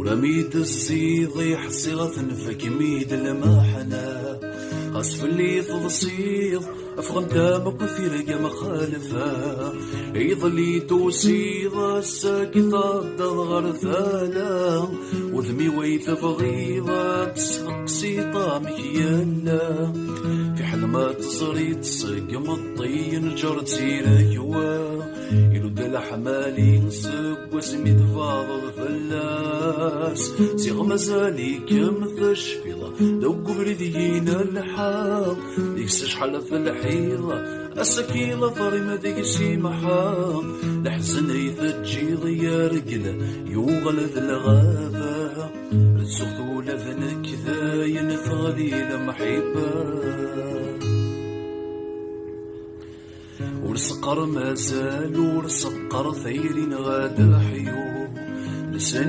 ورميد الزيض يحسي غثنفك ميد المحنة غصف اللي تضصيض أفغن دامك وثيرك مخالفة يظل يدوسيض الساكي ضد غرثالة وذمي ويثف غيظة تسقسي طامك يلا في حلمة تصري تسقم الطين جرد سيرك يلود الحمالي نسق واسمي تفاضل فلاس سيغ مزالي كم تشفيضة لو قبردين الحال ديكس شحال في الحيضة السكيلة ضريمة ديكسي محام لحزن يثجيض يا رجل يوغلذ الغابة رزقو لذنك ذاين ثغليل محبة ورسقر مازال ورسقر ثيرين غاد حيو لساني